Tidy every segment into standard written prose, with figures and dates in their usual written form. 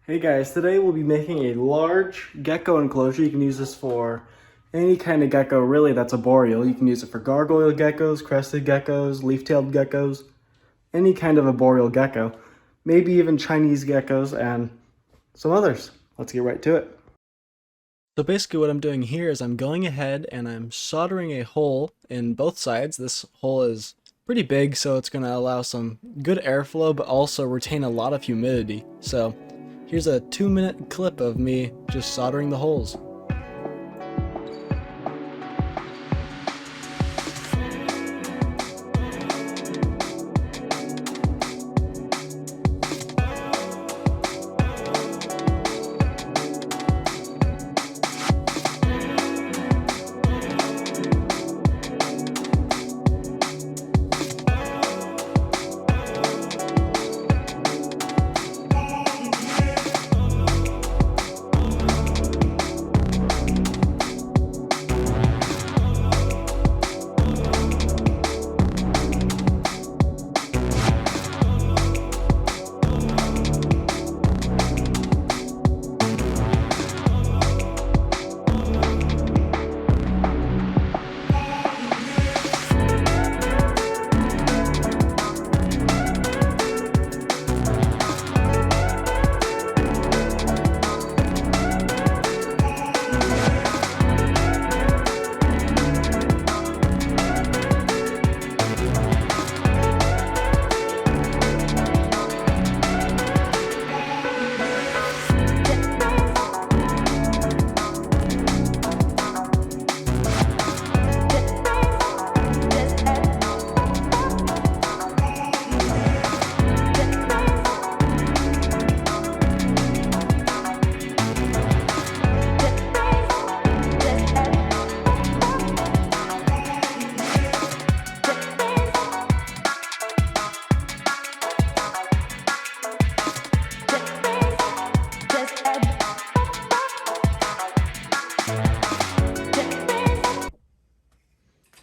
Hey guys, today we'll be making a large gecko enclosure. You can use this for any kind of gecko really that's arboreal. You can use it for gargoyle geckos, crested geckos, leaf-tailed geckos, any kind of arboreal gecko. Maybe even Chinese geckos and some others. Let's get right to it. So basically what I'm doing here is I'm going ahead and I'm soldering a hole in both sides. This hole is pretty big, so it's going to allow some good airflow but also retain a lot of humidity. So here's a 2-minute clip of me just soldering the holes.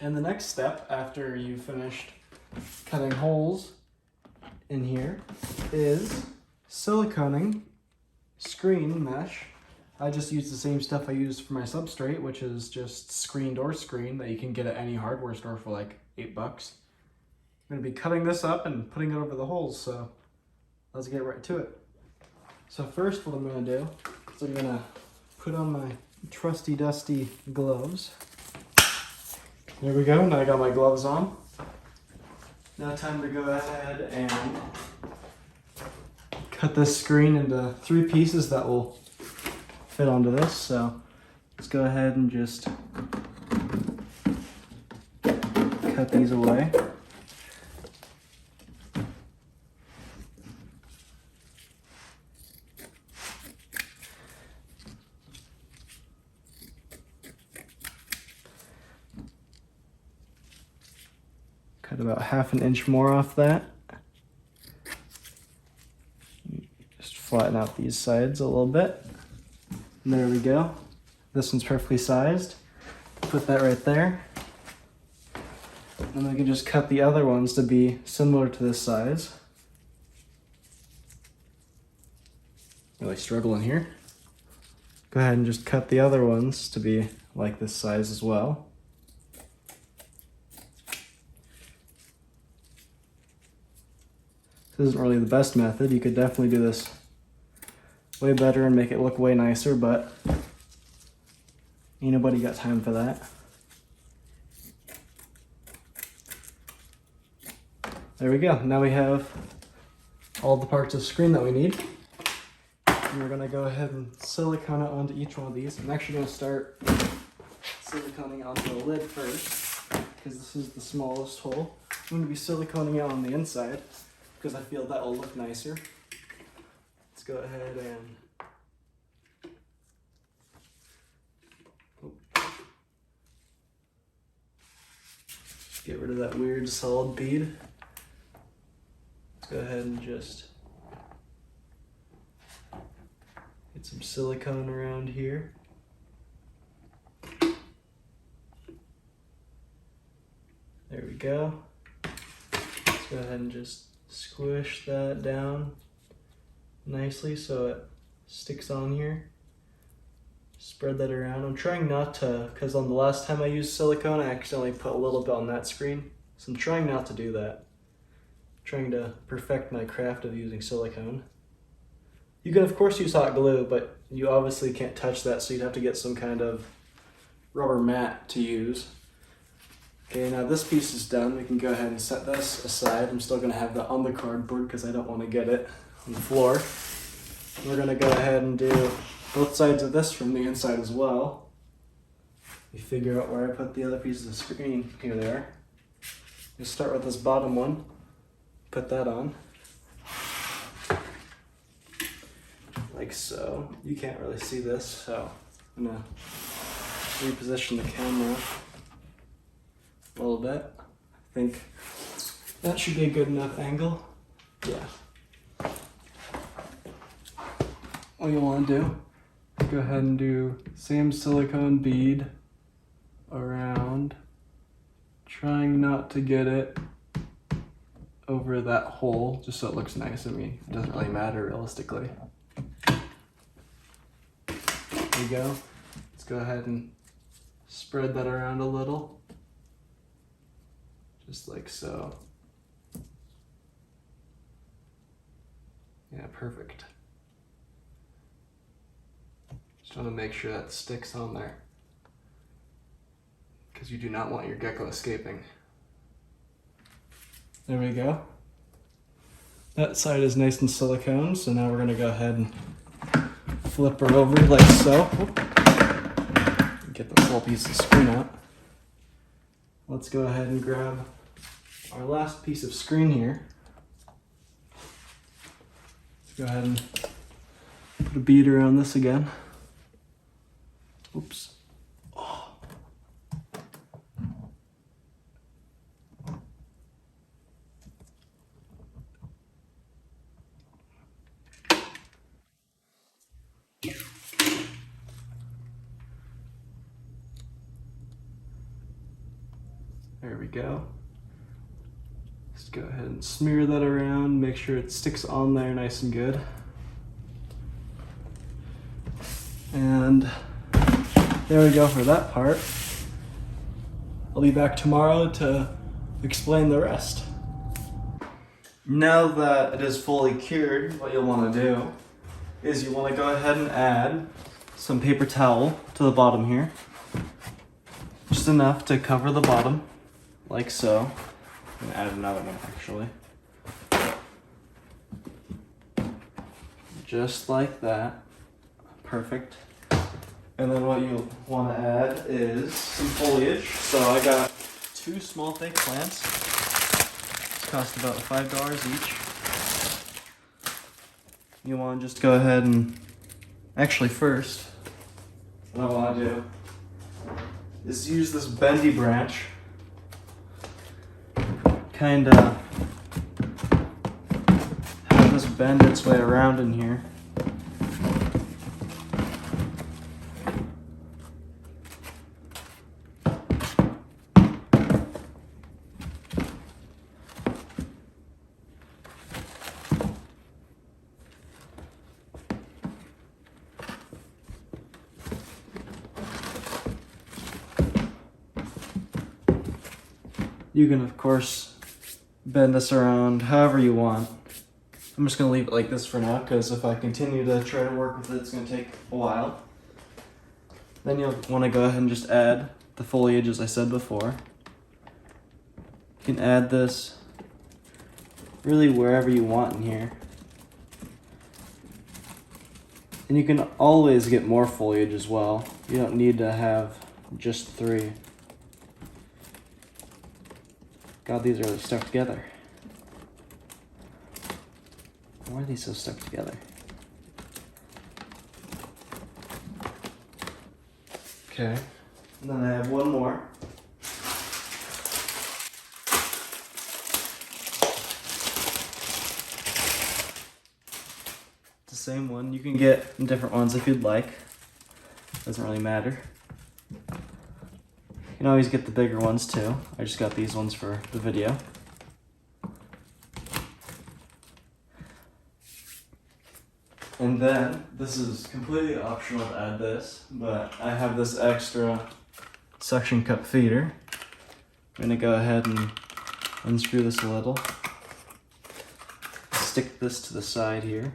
And the next step after you've finished cutting holes in here is siliconing screen mesh. I just use the same stuff I used for my substrate, which is just screen door screen that you can get at any hardware store for like $8. I'm going to be cutting this up and putting it over the holes, so let's get right to it. So first what I'm going to do is I'm going to put on my trusty dusty gloves. There we go, now I got my gloves on. Now time to go ahead and cut this screen into 3 pieces that will fit onto this. So let's go ahead and just cut these away. Cut about 1/2 inch more off that. Just flatten out these sides a little bit. And there we go. This one's perfectly sized. Put that right there. And we can just cut the other ones to be similar to this size. Really struggling here. Go ahead and just cut the other ones to be like this size as well. This isn't really the best method. You could definitely do this way better and make it look way nicer, but ain't nobody got time for that. There we go. Now we have all the parts of the screen that we need. And we're going to go ahead and silicone it onto each one of these. I'm actually going to start siliconing onto the lid first, because this is the smallest hole. I'm going to be siliconing it on the inside, because I feel that will look nicer. Let's go ahead and get rid of that weird solid bead. Let's go ahead and just get some silicone around here. There we go. Let's go ahead and just squish that down nicely so it sticks on here. Spread that around. I'm trying not to, because on the last time I used silicone, I accidentally put a little bit on that screen. So I'm trying not to do that. I'm trying to perfect my craft of using silicone. You can of course use hot glue, but you obviously can't touch that, so you'd have to get some kind of rubber mat to use. Okay, now this piece is done. We can go ahead and set this aside. I'm still going to have that on the cardboard because I don't want to get it on the floor. We're going to go ahead and do both sides of this from the inside as well. You figure out where I put the other pieces of screen. Here they are. You start with this bottom one. Put that on. Like so. You can't really see this, so I'm going to reposition the camera a little bit. I think that should be a good enough angle. Yeah. What you want to do, go ahead and do same silicone bead around, trying not to get it over that hole, just so it looks nice. I mean, it doesn't really matter realistically. There you go. Let's go ahead and spread that around a little, just like so. Yeah, perfect. Just want to make sure that sticks on there, because you do not want your gecko escaping. There we go. That side is nice and silicone, so now we're going to go ahead and flip her over like so. Get this little piece of screen out. Let's go ahead and grab our last piece of screen here. Let's go ahead and put a bead around this again. Oops. Oh. There we go. Just go ahead and smear that around, make sure it sticks on there nice and good. And there we go for that part. I'll be back tomorrow to explain the rest. Now that it is fully cured, what you'll want to do is you want to go ahead and add some paper towel to the bottom here. Just enough to cover the bottom, like so. I'm going to add another one actually. Just like that. Perfect. And then what you want to add is some foliage. So I got 2 small fake plants. These cost about $5 each. You want to just go ahead and, actually first, what I want to do is use this bendy branch, kind of have this bend its way around in here. You can, of course, bend this around however you want. I'm just going to leave it like this for now, because if I continue to try to work with it, it's going to take a while. Then you'll want to go ahead and just add the foliage, as I said before. You can add this really wherever you want in here. And you can always get more foliage as well. You don't need to have just 3. God, these are really stuck together. Why are these so stuck together? Okay, and then I have one more. It's the same one. You can get different ones if you'd like. Doesn't really matter. You can always get the bigger ones too. I just got these ones for the video. And then, this is completely optional to add this, but I have this extra suction cup feeder. I'm gonna go ahead and unscrew this a little. Stick this to the side here,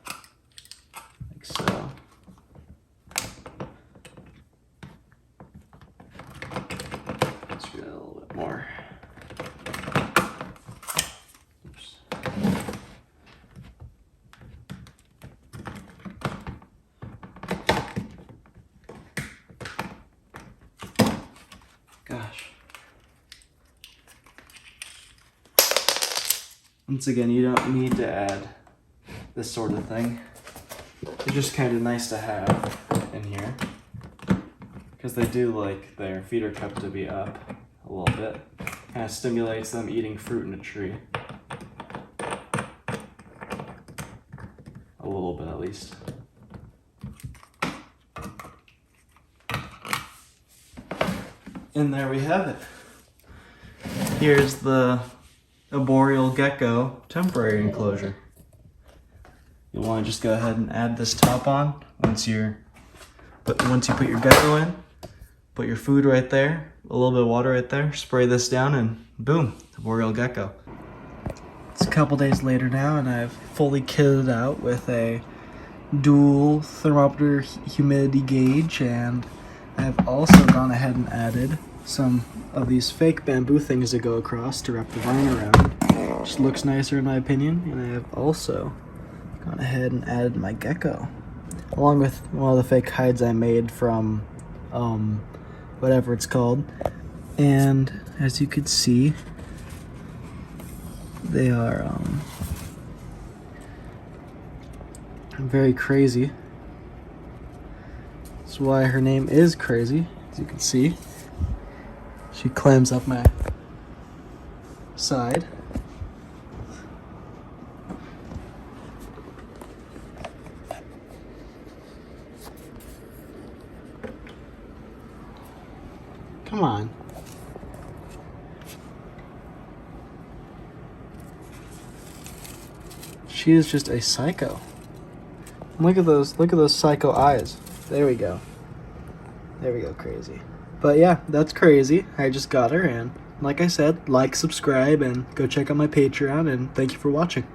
like so. Unscrew that a little bit more. Oops. Gosh. Once again, you don't need to add this sort of thing. They're just kind of nice to have in here because they do like their feeder cup to be up a little bit. Kind of stimulates them eating fruit in a tree. A little bit at least. And there we have it. Here's the Arborial Gecko temporary enclosure. You'll want to just go ahead and add this top on once you put your gecko in. Put your food right there, a little bit of water right there, spray this down, and boom, Arborial Gecko. It's a couple days later now, and I've fully kitted out with a dual thermometer humidity gauge, and I've also gone ahead and added some of these fake bamboo things that go across to wrap the vine around. Just looks nicer in my opinion. And I have also gone ahead and added my gecko, along with one of the fake hides I made from whatever it's called. And as you could see, they are very crazy. That's why her name is Crazy, as you can see. She climbs up my side. Come on. She is just a psycho. Look at those psycho eyes. There we go. There we go, Crazy. But yeah, that's Crazy. I just got her, and like I said, like, subscribe, and go check out my Patreon, and thank you for watching.